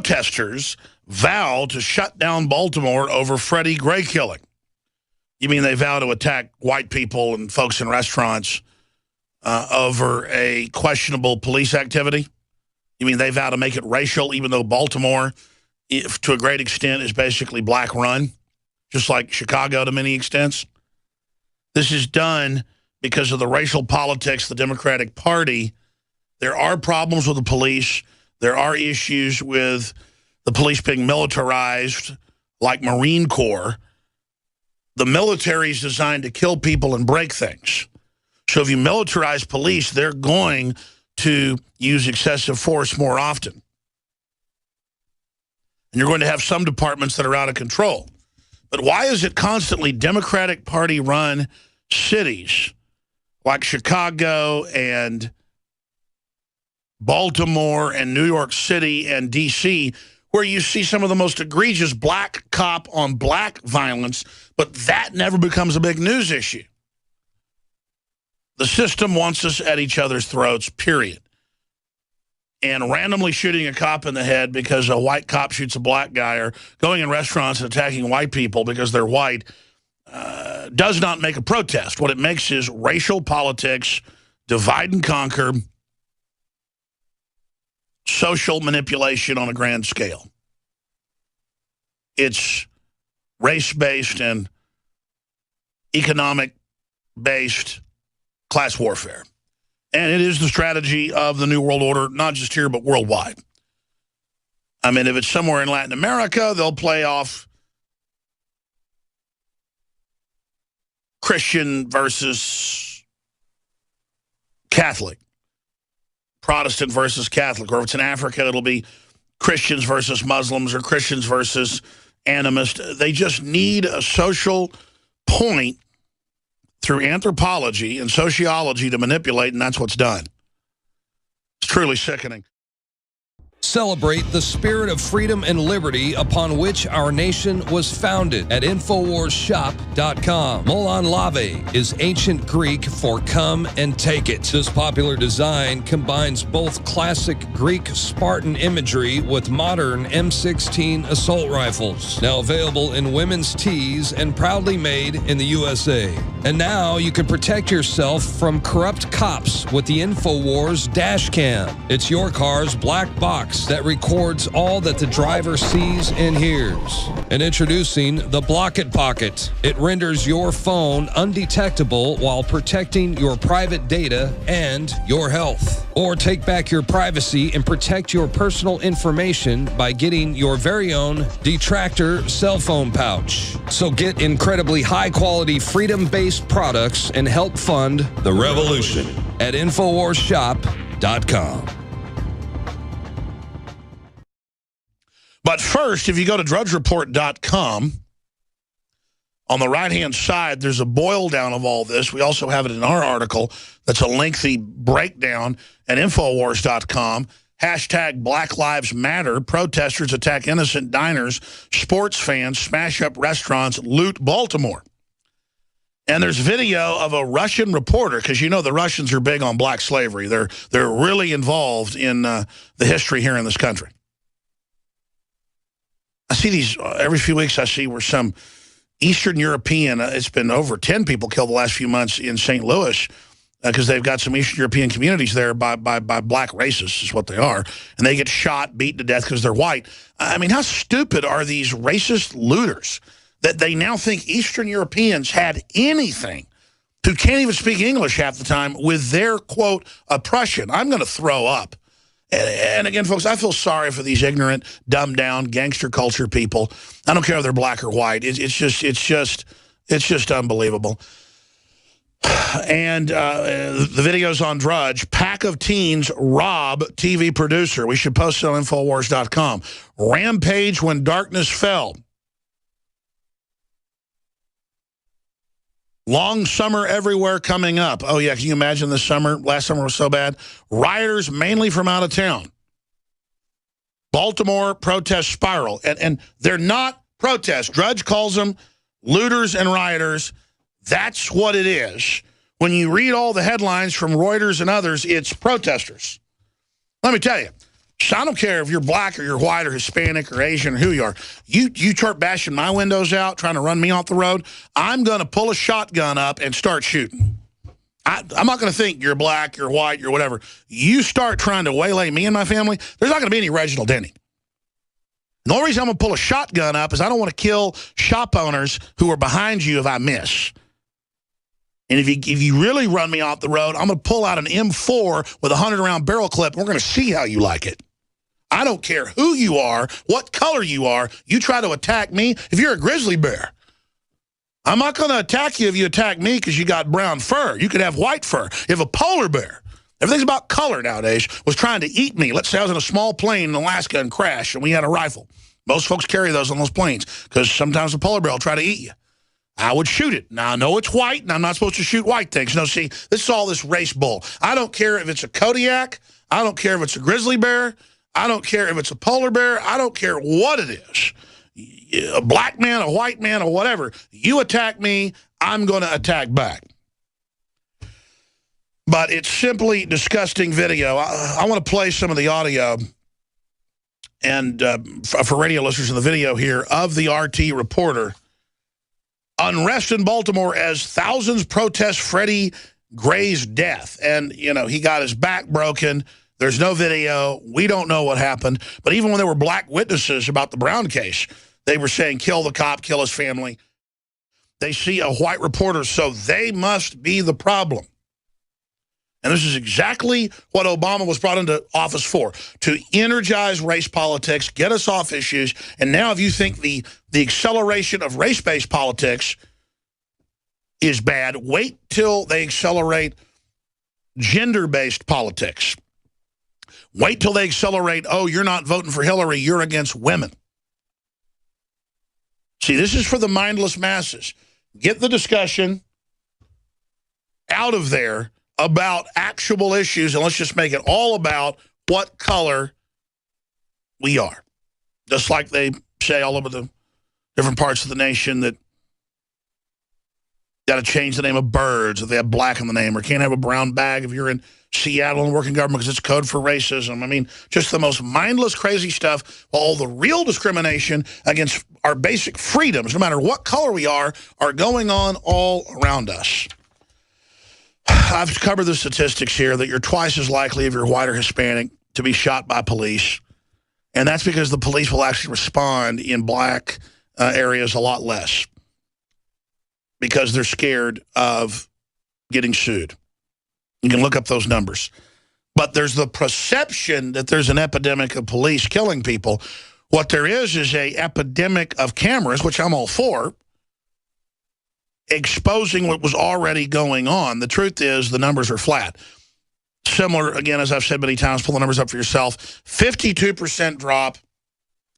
protesters vow to shut down Baltimore over Freddie Gray killing. You mean they vow to attack white people and folks in restaurants over a questionable police activity? You mean they vow to make it racial, even though Baltimore, if, to a great extent, is basically black run, just like Chicago to many extents? This is done because of the racial politics of the Democratic Party. There are problems with the police. There are issues with the police being militarized, like Marine Corps. The military is designed to kill people and break things. So if you militarize police, they're going to use excessive force more often. And you're going to have some departments that are out of control. But why is it constantly Democratic Party-run cities like Chicago and Baltimore and New York City and D.C., where you see some of the most egregious black cop on black violence, but that never becomes a big news issue? The system wants us at each other's throats, period. And randomly shooting a cop in the head because a white cop shoots a black guy, or going in restaurants and attacking white people because they're white, does not make a protest. What it makes is racial politics, divide and conquer, social manipulation on a grand scale. It's race-based and economic-based class warfare. And it is the strategy of the New World Order, not just here, but worldwide. I mean, if it's somewhere in Latin America, they'll play off Christian versus Catholic, Protestant versus Catholic. Or if it's in Africa, it'll be Christians versus Muslims or Christians versus animists. They just need a social point through anthropology and sociology to manipulate, and that's what's done. It's truly sickening. Celebrate the spirit of freedom and liberty upon which our nation was founded at InfoWarsShop.com. Molon Lave is ancient Greek for come and take it. This popular design combines both classic Greek Spartan imagery with modern M16 assault rifles. Now available in women's tees and proudly made in the USA. And now you can protect yourself from corrupt cops with the InfoWars dash cam. It's your car's black box that records all that the driver sees and hears. And introducing the Block It Pocket. It renders your phone undetectable while protecting your private data and your health. Or take back your privacy and protect your personal information by getting your very own Detractor cell phone pouch. So get incredibly high-quality, freedom-based products and help fund the revolution at InfoWarsShop.com. But first, if you go to drudgereport.com, on the right-hand side, there's a boil down of all this. We also have it in our article. That's a lengthy breakdown at Infowars.com. Hashtag Black Lives Matter. Protesters attack innocent diners. Sports fans smash up restaurants. Loot Baltimore. And there's video of a Russian reporter, because you know the Russians are big on black slavery. They're really involved in the history here in this country. I see these every few weeks. I see where some Eastern European, it's been over 10 people killed the last few months in St. Louis because they've got some Eastern European communities there by black racists is what they are. And they get shot, beaten to death because they're white. I mean, how stupid are these racist looters that they now think Eastern Europeans had anything, who can't even speak English half the time, with their, quote, oppression? I'm going to throw up. And again, folks, I feel sorry for these ignorant, dumbed-down, gangster culture people. I don't care if they're black or white. It's just unbelievable. And the video's on Drudge. Pack of teens rob TV producer. We should post it on Infowars.com. Rampage when darkness fell. Long summer everywhere coming up. Oh, yeah, can you imagine this summer? Last summer was so bad. Rioters mainly from out of town. Baltimore protest spiral. And they're not protests. Drudge calls them looters and rioters. That's what it is. When you read all the headlines from Reuters and others, it's protesters. Let me tell you, So I don't care if you're black or you're white or Hispanic or Asian or who you are. You start bashing my windows out, trying to run me off the road, I'm going to pull a shotgun up and start shooting. I'm not going to think you're black, you're white, you're whatever. You start trying to waylay me and my family, there's not going to be any Reginald Denny. The only reason I'm going to pull a shotgun up is I don't want to kill shop owners who are behind you if I miss. And if you really run me off the road, I'm going to pull out an M4 with a 100-round barrel clip, and we're going to see how you like it. I don't care who you are, what color you are. You try to attack me if you're a grizzly bear. I'm not going to attack you if you attack me because you got brown fur. You could have white fur. If a polar bear, everything's about color nowadays, was trying to eat me. Let's say I was in a small plane in Alaska and crashed, and we had a rifle. Most folks carry those on those planes because sometimes a polar bear will try to eat you. I would shoot it. Now, I know it's white, and I'm not supposed to shoot white things. No, see, this is all this race bull. I don't care if it's a Kodiak. I don't care if it's a grizzly bear. I don't care if it's a polar bear. I don't care what it is. A black man, a white man, or whatever. You attack me, I'm going to attack back. But it's simply disgusting video. I want to play some of the audio and for radio listeners in the video here of the RT reporter. Unrest in Baltimore as thousands protest Freddie Gray's death. And, you know, he got his back broken. There's no video. We don't know what happened. But even when there were black witnesses about the Brown case, they were saying, kill the cop, kill his family. They see a white reporter, so they must be the problem. And this is exactly what Obama was brought into office for, to energize race politics, get us off issues. And now if you think the acceleration of race-based politics is bad, wait till they accelerate gender-based politics. Wait till they accelerate, oh, you're not voting for Hillary, you're against women. See, this is for the mindless masses. Get the discussion out of there about actual issues, and let's just make it all about what color we are. Just like they say all over the different parts of the nation that got to change the name of birds if they have black in the name, or can't have a brown bag if you're in Seattle and working government because it's code for racism. I mean, just the most mindless, crazy stuff, while all the real discrimination against our basic freedoms, no matter what color we are going on all around us. I've covered the statistics here that you're twice as likely if you're white or Hispanic to be shot by police. And that's because the police will actually respond in black areas a lot less because they're scared of getting sued. You can look up those numbers. But there's the perception that there's an epidemic of police killing people. What there is a epidemic of cameras, which I'm all for, exposing what was already going on. The truth is the numbers are flat. Similar, again, as I've said many times, pull the numbers up for yourself. 52% drop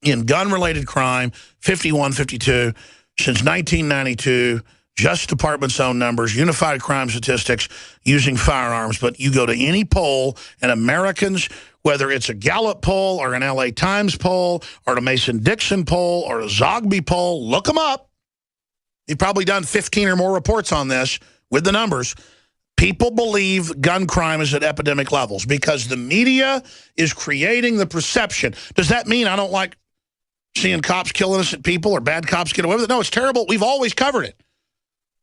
in gun-related crime, 51, 52, since 1992. Just Department's own numbers, unified crime statistics using firearms. But you go to any poll, and Americans, whether it's a Gallup poll or an LA Times poll or a Mason-Dixon poll or a Zogby poll, look them up. You've probably done 15 or more reports on this with the numbers. People believe gun crime is at epidemic levels because the media is creating the perception. Does that mean I don't like seeing cops kill innocent people or bad cops get away with it? No, it's terrible. We've always covered it.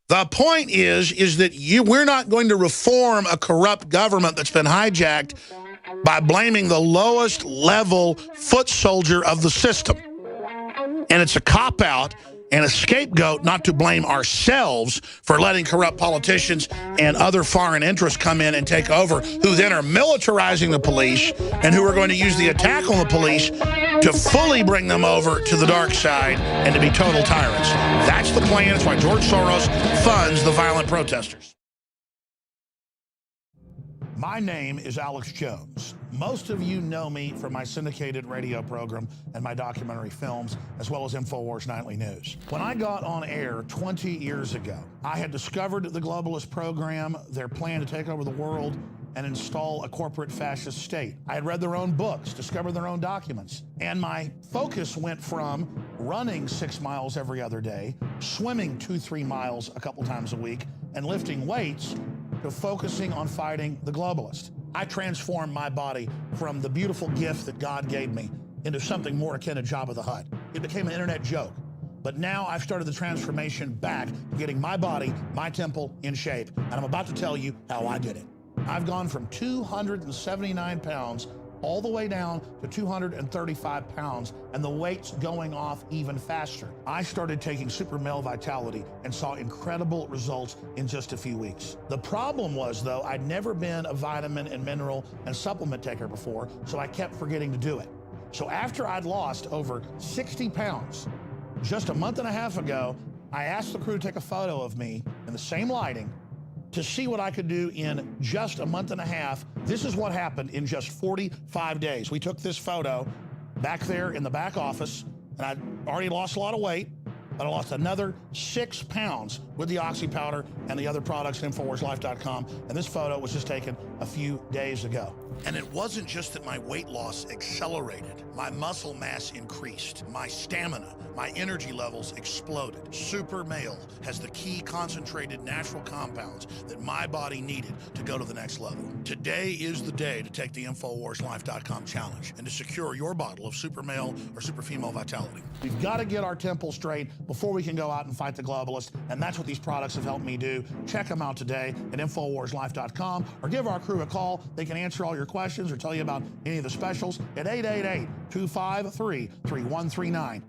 The point is that we're not going to reform a corrupt government that's been hijacked by blaming the lowest level foot soldier of the system. And it's a cop-out and a scapegoat not to blame ourselves for letting corrupt politicians and other foreign interests come in and take over, who then are militarizing the police and who are going to use the attack on the police to fully bring them over to the dark side and to be total tyrants. That's the plan. That's why George Soros funds the violent protesters. My name is Alex Jones. Most of you know me from my syndicated radio program and my documentary films, as well as InfoWars Nightly News. When I got on air 20 years ago, I had discovered the globalist program, their plan to take over the world and install a corporate fascist state. I had read their own books, discovered their own documents, and my focus went from running 6 miles every other day, swimming 2-3 miles a couple times a week, and lifting weights to focusing on fighting the globalists. I transformed my body from the beautiful gift that God gave me into something more akin to Jabba the Hutt. It became an internet joke. But now I've started the transformation back to getting my body, my temple in shape. And I'm about to tell you how I did it. I've gone from 279 pounds all the way down to 235 pounds, and the weight's going off even faster. I started taking Super Male Vitality and saw incredible results in just a few weeks. The problem was, though, I'd never been a vitamin and mineral and supplement taker before, so I kept forgetting to do it. So after I'd lost over 60 pounds, just a month and a half ago, I asked the crew to take a photo of me in the same lighting to see what I could do in just a month and a half. This is what happened in just 45 days. We took this photo back there in the back office, and I already lost a lot of weight, but I lost another 6 pounds with the Oxy powder and the other products at InfoWarsLife.com. And this photo was just taken a few days ago. And it wasn't just that my weight loss accelerated. My muscle mass increased. My stamina, my energy levels exploded. Super Male has the key concentrated natural compounds that my body needed to go to the next level. Today is the day to take the InfoWarsLife.com challenge and to secure your bottle of Super Male or Super Female Vitality. We've got to get our temple straight before we can go out and fight the globalists, and that's what these products have helped me do. Check them out today at InfoWarsLife.com or give our crew a call. They can answer all your questions or tell you about any of the specials at 888-253-3139.